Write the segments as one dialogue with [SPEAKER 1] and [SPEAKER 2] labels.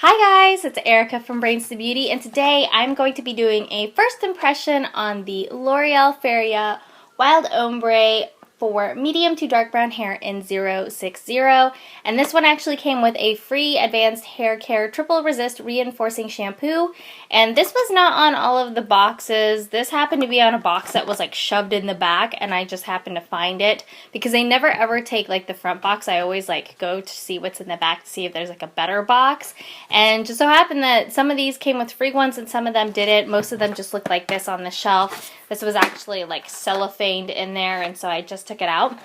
[SPEAKER 1] Hi guys, it's Erica from Brains to Beauty, and today I'm going to be doing a first impression on the L'Oreal Feria Wild Ombre for medium to dark brown hair in 060. And this one actually came with a free advanced hair care triple resist reinforcing shampoo. And this was not on all of the boxes. This happened to be on a box that was like shoved in the back, and I just happened to find it because they never ever take like the front box. I always like go to see what's in the back to see if there's like a better box. And just so happened that some of these came with free ones and some of them didn't. Most of them just looked like this on the shelf. This was actually like cellophaned in there, and so I just took it out.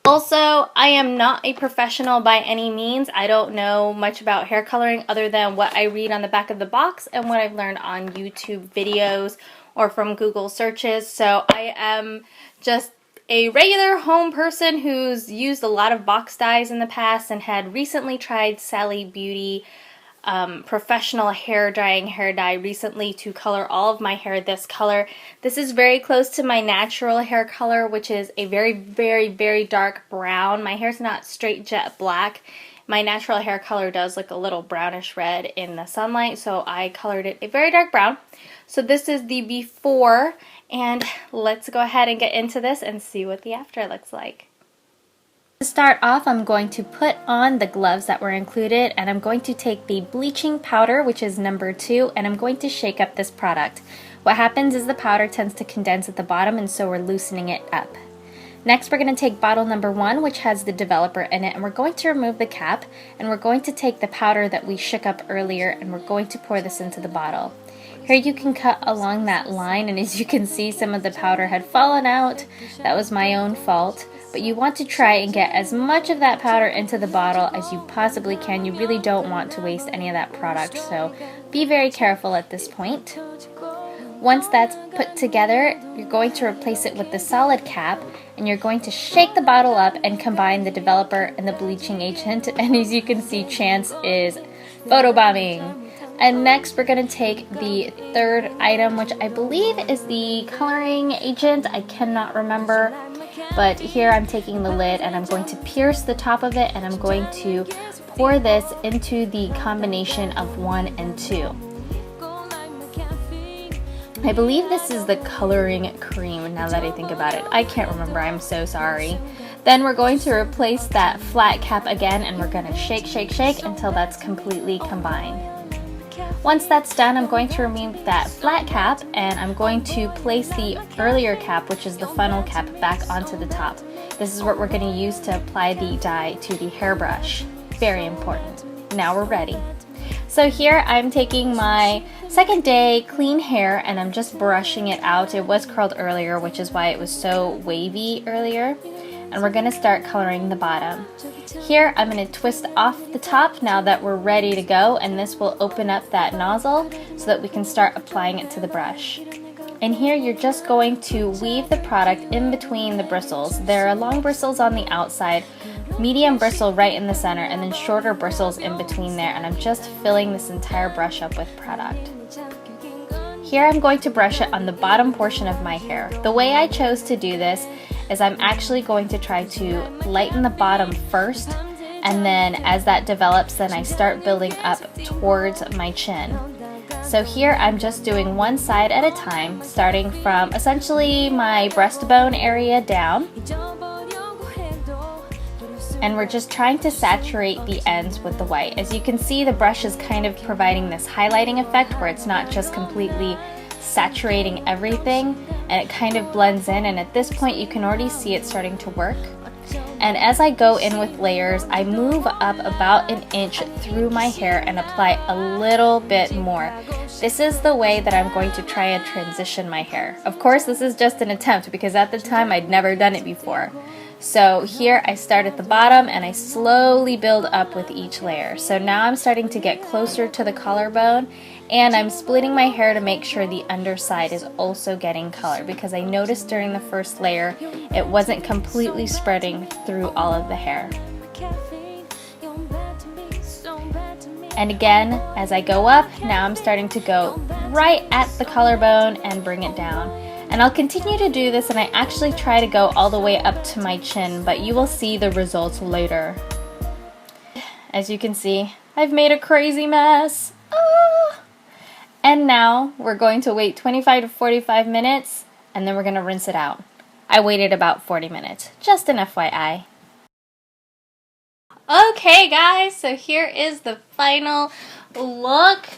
[SPEAKER 1] Also, I am not a professional by any means. I don't know much about hair coloring other than what I read on the back of the box and what I've learned on YouTube videos or from Google searches. So I am just a regular home person who's used a lot of box dyes in the past and had recently tried Sally Beauty professional hair dye recently to color all of my hair this color. This is very close to my natural hair color, which is a very dark brown. My hair's not straight jet black. My natural hair color does look a little brownish red in the sunlight, so I colored it a very dark brown. So this is the before, and let's go ahead and get into this and see what the after looks like. To start off, I'm going to put on the gloves that were included, and I'm going to take the bleaching powder, which is number 2, and I'm going to shake up this product. What happens is the powder tends to condense at the bottom, and so we're loosening it up. Next, we're going to take bottle number 1, which has the developer in it, and we're going to remove the cap, and we're going to take the powder that we shook up earlier, and we're going to pour this into the bottle. Here you can cut along that line, and as you can see, some of the powder had fallen out. That was my own fault. But you want to try and get as much of that powder into the bottle as you possibly can. You really don't want to waste any of that product, so be very careful at this point. Once that's put together, you're going to replace it with the solid cap, and you're going to shake the bottle up and combine the developer and the bleaching agent. And as you can see, Chance is photobombing. And next we're going to take the third item, which I believe is the coloring agent. I cannot remember. But here I'm taking the lid and I'm going to pierce the top of it, and I'm going to pour this into the combination of 1 and 2. I believe this is the coloring cream now that I think about it. I can't remember, I'm so sorry. Then we're going to replace that flat cap again, and we're going to shake until that's completely combined. Once that's done, I'm going to remove that flat cap, and I'm going to place the earlier cap, which is the funnel cap, back onto the top. This is what we're going to use to apply the dye to the hairbrush. Very important. Now we're ready. So here I'm taking my second day clean hair, and I'm just brushing it out. It was curled earlier, which is why it was so wavy earlier. And we're going to start coloring the bottom. Here I'm going to twist off the top now that we're ready to go, and this will open up that nozzle so that we can start applying it to the brush. And here you're just going to weave the product in between the bristles. There are long bristles on the outside, medium bristle right in the center, and then shorter bristles in between there, and I'm just filling this entire brush up with product. Here I'm going to brush it on the bottom portion of my hair. The way I chose to do this is I'm actually going to try to lighten the bottom first, and then as that develops, then I start building up towards my chin. So here I'm just doing one side at a time, starting from essentially my breastbone area down. And we're just trying to saturate the ends with the white. As you can see, the brush is kind of providing this highlighting effect where it's not just completely saturating everything, and it kind of blends in, and at this point you can already see it starting to work. And as I go in with layers, I move up about an inch through my hair and apply a little bit more. This is the way that I'm going to try and transition my hair. Of course, this is just an attempt because at the time I'd never done it before. So here I start at the bottom and I slowly build up with each layer. So now I'm starting to get closer to the collarbone, and I'm splitting my hair to make sure the underside is also getting color, because I noticed during the first layer it wasn't completely spreading through all of the hair. And again, as I go up, now I'm starting to go right at the collarbone and bring it down. And I'll continue to do this, and I actually try to go all the way up to my chin, but you will see the results later. As you can see, I've made a crazy mess. Ah. And now we're going to wait 25 to 45 minutes and then we're going to rinse it out. I waited about 40 minutes, just an FYI. Okay guys, so here is the final look.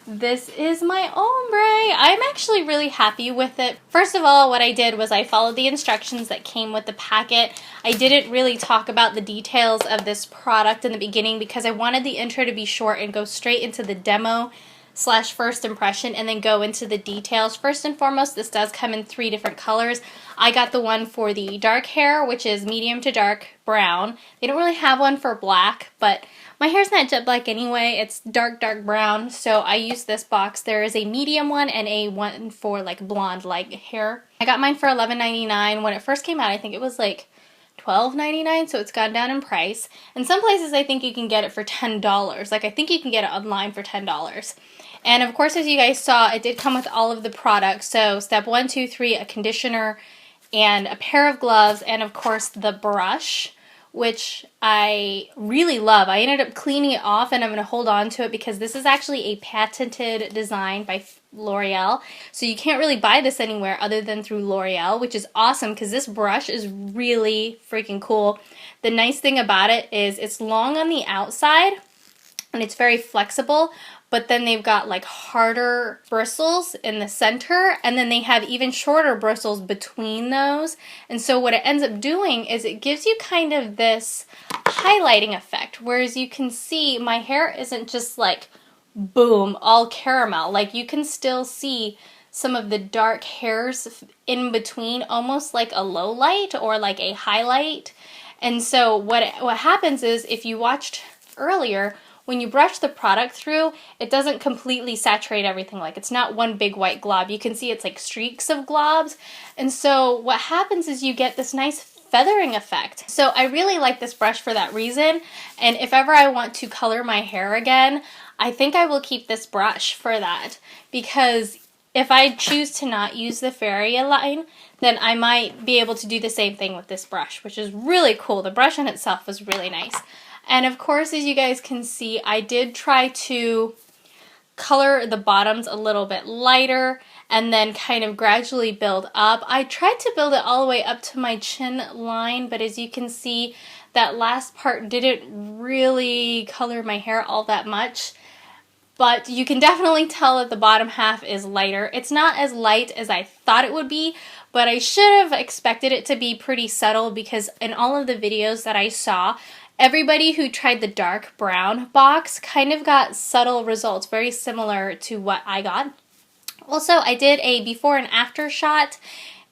[SPEAKER 1] This is my ombre. I'm actually really happy with it. First of all, what I did was I followed the instructions that came with the packet. I didn't really talk about the details of this product in the beginning because I wanted the intro to be short and go straight into the demo / first impression and then go into the details. First and foremost, this does come in 3 different colors. I got the one for the dark hair, which is medium to dark brown. They don't really have one for black, but my hair's not jet black anyway. It's dark brown, so I use this box. There is a medium one and a one for like blonde like hair. I got mine for $11.99. When it first came out, I think it was like $12.99, so it's gone down in price. In some places, I think you can get it for $10. Like, I think you can get it online for $10. And of course, as you guys saw, it did come with all of the products. So step 1, 2, 3, a conditioner and a pair of gloves, and of course the brush, which I really love. I ended up cleaning it off and I'm going to hold on to it because this is actually a patented design by L'Oreal. So you can't really buy this anywhere other than through L'Oreal, which is awesome because this brush is really freaking cool. The nice thing about it is it's long on the outside and it's very flexible, but then they've got like harder bristles in the center, and then they have even shorter bristles between those. And so what it ends up doing is it gives you kind of this highlighting effect, whereas you can see my hair isn't just like boom, all caramel. Like you can still see some of the dark hairs in between, almost like a low light or like a highlight. And so what happens is, if you watched earlier, when you brush the product through, it doesn't completely saturate everything. Like, it's not one big white glob. You can see it's like streaks of globs. And so what happens is you get this nice feathering effect. So I really like this brush for that reason. And if ever I want to color my hair again, I think I will keep this brush for that. Because if I choose to not use the Feria line, then I might be able to do the same thing with this brush, which is really cool. The brush in itself was really nice. And of course, as you guys can see, I did try to color the bottoms a little bit lighter and then kind of gradually build up. I tried to build it all the way up to my chin line, but as you can see, that last part didn't really color my hair all that much. But you can definitely tell that the bottom half is lighter. It's not as light as I thought it would be, but I should have expected it to be pretty subtle because in all of the videos that I saw, everybody who tried the dark brown box kind of got subtle results, very similar to what I got. Also, I did a before and after shot.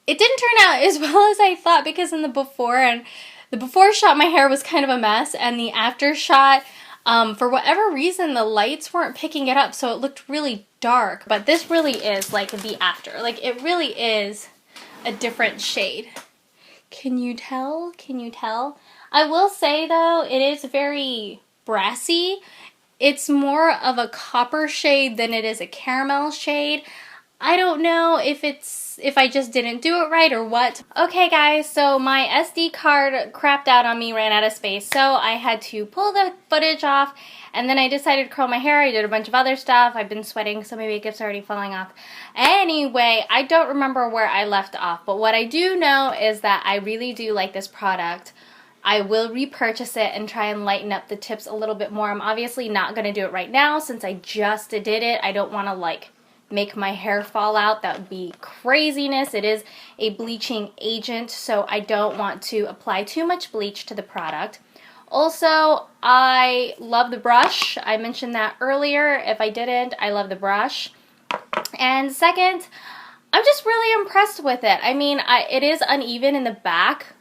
[SPEAKER 1] It didn't turn out as well as I thought because in the before shot my hair was kind of a mess, and the after shot, for whatever reason, the lights weren't picking it up, so it looked really dark. But this really is like the after. Like, it really is a different shade. Can you tell? Can you tell? I will say though, it is very brassy. It's more of a copper shade than it is a caramel shade. I don't know if I just didn't do it right or what. Okay guys, so my SD card crapped out on me, ran out of space, so I had to pull the footage off, and then I decided to curl my hair. I did a bunch of other stuff. I've been sweating, so my makeup's already falling off. Anyway, I don't remember where I left off, but what I do know is that I really do like this product. I will repurchase it and try and lighten up the tips a little bit more. I'm obviously not going to do it right now since I just did it. I don't want to like make my hair fall out. That would be craziness. It is a bleaching agent, so I don't want to apply too much bleach to the product. Also, I love the brush. I mentioned that earlier. If I didn't, I love the brush. And second, I'm just really impressed with it. I mean, it is uneven in the back,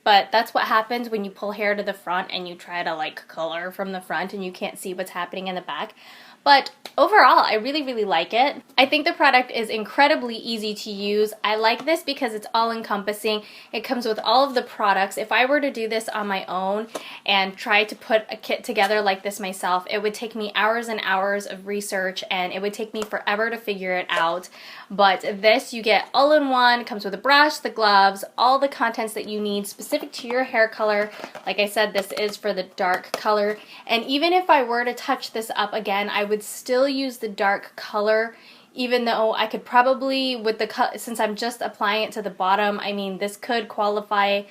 [SPEAKER 1] but that's what happens when you pull hair to the front and you try to like color from the front and you can't see what's happening in the back. But overall, I really, really like it. I think the product is incredibly easy to use. I like this because it's all-encompassing. It comes with all of the products. If I were to do this on my own and try to put a kit together like this myself, it would take me hours and hours of research and it would take me forever to figure it out. But this, you get all in one. It comes with a brush, the gloves, all the contents that you need specifically specific to your hair color. Like I said, this is for the dark color. And even if I were to touch this up again, I would still use the dark color, even though I could probably, with the since I'm just applying it to the bottom, I mean, this could qualify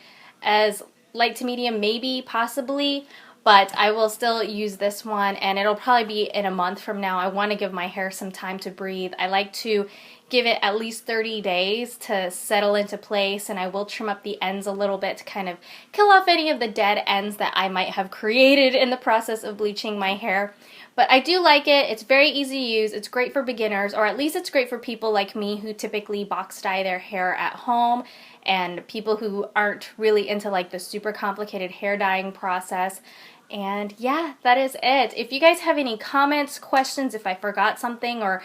[SPEAKER 1] as light to medium, maybe, possibly, but I will still use this one, and it'll probably be in a month from now. I want to give my hair some time to breathe. I like to give it at least 30 days to settle into place, and I will trim up the ends a little bit to kind of kill off any of the dead ends that I might have created in the process of bleaching my hair. But I do like it. It's very easy to use. It's great for beginners, or at least it's great for people like me who typically box dye their hair at home, and people who aren't really into like the super complicated hair dyeing process. And yeah, that is it. If you guys have any comments, questions, if I forgot something, or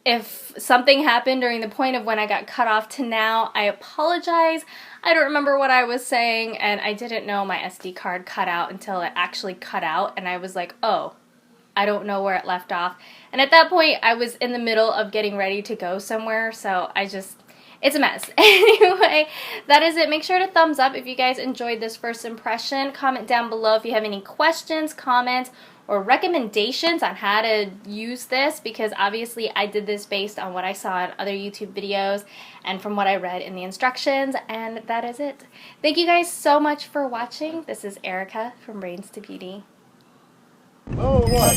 [SPEAKER 1] if something happened during the point of when I got cut off to now, I apologize. I don't remember what I was saying, and I didn't know my SD card cut out until it actually cut out, and I was like, oh, I don't know where it left off. And at that point, I was in the middle of getting ready to go somewhere, so it's a mess. Anyway, that is it. Make sure to thumbs up if you guys enjoyed this first impression. Comment down below if you have any questions, comments, or recommendations on how to use this, because obviously I did this based on what I saw in other YouTube videos and from what I read in the instructions, and that is it. Thank you guys so much for watching. This is Erica from Brains to Beauty.
[SPEAKER 2] Oh, what?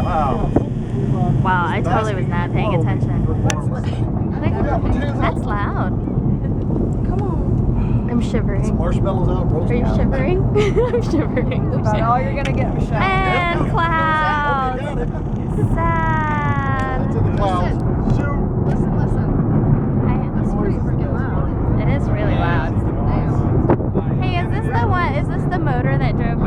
[SPEAKER 2] Wow.
[SPEAKER 1] Wow, I totally was not paying attention. That's loud. Come on. I'm shivering.
[SPEAKER 2] Some marshmallows out,
[SPEAKER 1] Are you shivering? I'm shivering.
[SPEAKER 3] That's about all you're going to get, Michelle.
[SPEAKER 1] And clouds.
[SPEAKER 2] Okay, got it.
[SPEAKER 1] Sad.
[SPEAKER 2] To the clouds.
[SPEAKER 3] Listen. That's pretty freaking loud.
[SPEAKER 1] It is really loud. Hey, is this the motor that drove